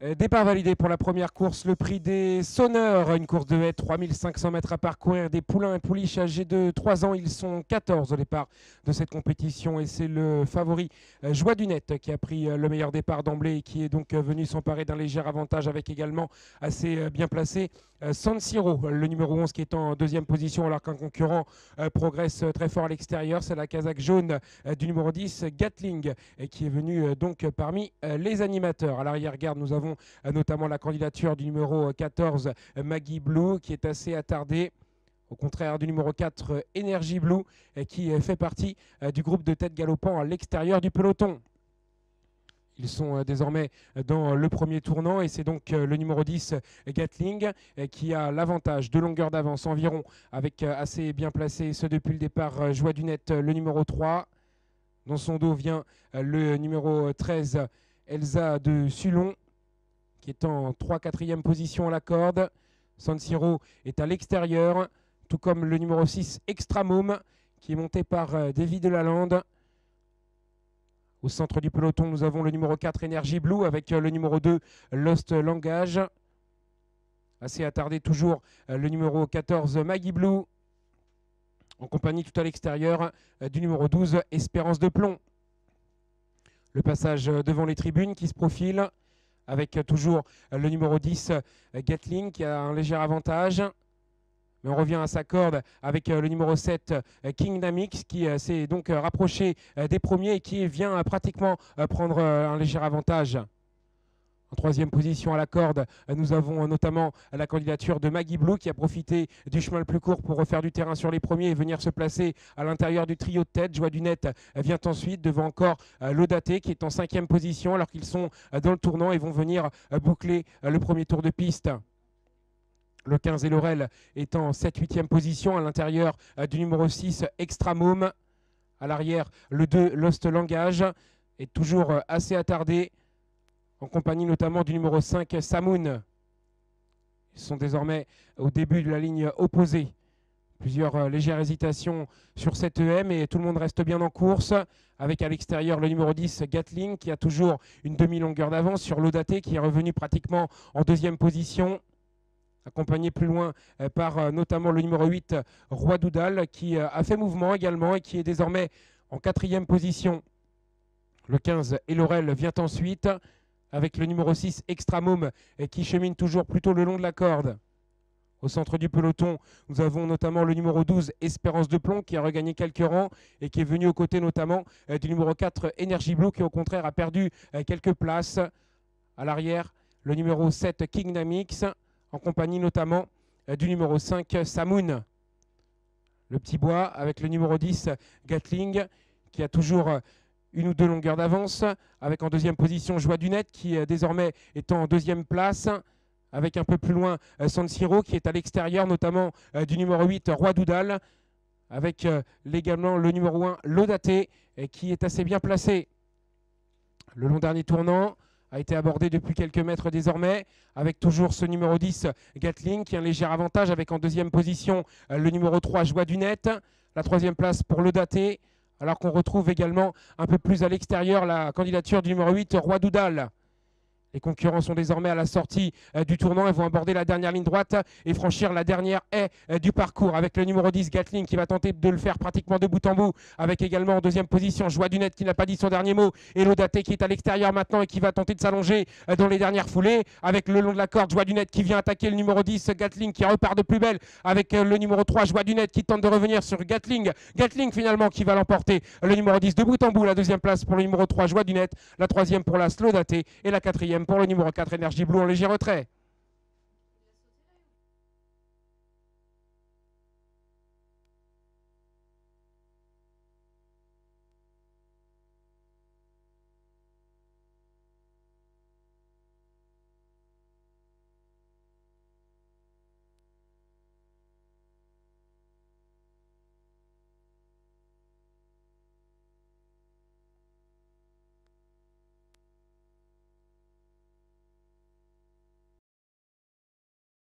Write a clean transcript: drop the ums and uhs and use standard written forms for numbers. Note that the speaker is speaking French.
Départ validé pour la première course, le prix des sonneurs, une course de haie, 3500 mètres à parcourir, des poulains et pouliches âgés de 3 ans, ils sont 14 au départ de cette compétition et c'est le favori Joie du Net qui a pris le meilleur départ d'emblée et qui est donc venu s'emparer d'un léger avantage avec également assez bien placé San Siro, le numéro 11 qui est en deuxième position alors qu'un concurrent progresse très fort à l'extérieur, c'est la casaque jaune du numéro 10 Gatling qui est venu donc parmi les animateurs. À l'arrière-garde, nous avons notamment la candidature du numéro 14 Maggie Blue qui est assez attardée. Au contraire du numéro 4 Energy Blue qui fait partie du groupe de tête galopant à l'extérieur du peloton. Ils sont désormais dans le premier tournant et c'est donc le numéro 10 Gatling qui a l'avantage de longueur d'avance environ avec assez bien placé ce depuis le départ Joie du Net le numéro 3. Dans son dos vient le numéro 13 Elsa de Sulon qui est en 3-4e position à la corde. San Siro est à l'extérieur, tout comme le numéro 6 Extramome qui est monté par Davy Delalande. Au centre du peloton, nous avons le numéro 4 Energy Blue avec le numéro 2 Lost Langage. Assez attardé toujours le numéro 14 Maggie Blue en compagnie tout à l'extérieur du numéro 12 Espérance de Plomb. Le passage devant les tribunes qui se profile avec toujours le numéro 10 Gatling qui a un léger avantage. Mais on revient à sa corde avec le numéro 7 King Namix qui s'est donc rapproché des premiers et qui vient pratiquement prendre un léger avantage. En troisième position à la corde, nous avons notamment la candidature de Maggie Blue qui a profité du chemin le plus court pour refaire du terrain sur les premiers et venir se placer à l'intérieur du trio de tête. Joie du Net vient ensuite devant encore l'Audaté qui est en 5e position alors qu'ils sont dans le tournant et vont venir boucler le premier tour de piste. Le 15 et Laurel est en 7-8e position à l'intérieur du numéro 6 Extramome. À l'arrière, le 2 Lost Langage est toujours assez attardé en compagnie notamment du numéro 5 Samoun. Ils sont désormais au début de la ligne opposée. Plusieurs légères hésitations sur cette EM et tout le monde reste bien en course avec à l'extérieur le numéro 10 Gatling qui a toujours une demi-longueur d'avance sur l'Audaté qui est revenu pratiquement en 2e position. Accompagné plus loin par notamment le numéro 8 Roi Doudal qui a fait mouvement également et qui est désormais en 4e position. Le 15 et Laurel vient ensuite avec le numéro 6 Extramome qui chemine toujours plutôt le long de la corde. Au centre du peloton, nous avons notamment le numéro 12 Espérance de Plomb qui a regagné quelques rangs et qui est venu aux côtés notamment du numéro 4 Energy Blue qui au contraire a perdu quelques places. À l'arrière, le numéro 7 King Namix en compagnie notamment du numéro 5 Samoun. Le petit bois avec le numéro 10 Gatling qui a toujours une ou deux longueurs d'avance avec en 2e position Joie du Net qui désormais est en 2e place avec un peu plus loin San Siro qui est à l'extérieur notamment du numéro 8 Roi Doudal avec également le numéro 1 l'Audaté qui est assez bien placé. Le long dernier tournant a été abordé depuis quelques mètres désormais, avec toujours ce numéro 10 Gatling qui a un léger avantage avec en 2e position le numéro 3 Joie du Net, la 3e place pour l'Audaté, alors qu'on retrouve également un peu plus à l'extérieur la candidature du numéro 8 Roi Doudal. Les concurrents sont désormais à la sortie du tournant et vont aborder la dernière ligne droite et franchir la dernière haie du parcours avec le numéro 10 Gatling qui va tenter de le faire pratiquement de bout en bout avec également en 2e position Joie du Net qui n'a pas dit son dernier mot et l'Audaté qui est à l'extérieur maintenant et qui va tenter de s'allonger dans les dernières foulées avec le long de la corde Joie du Net qui vient attaquer le numéro 10 Gatling qui repart de plus belle avec le numéro 3 Joie du Net qui tente de revenir sur Gatling. Gatling finalement qui va l'emporter le numéro 10 de bout en bout, la 2e place pour le numéro 3 Joie du Net, la 3e pour la l'Audaté et la 4e pour le numéro 4 Energy Blue en léger retrait.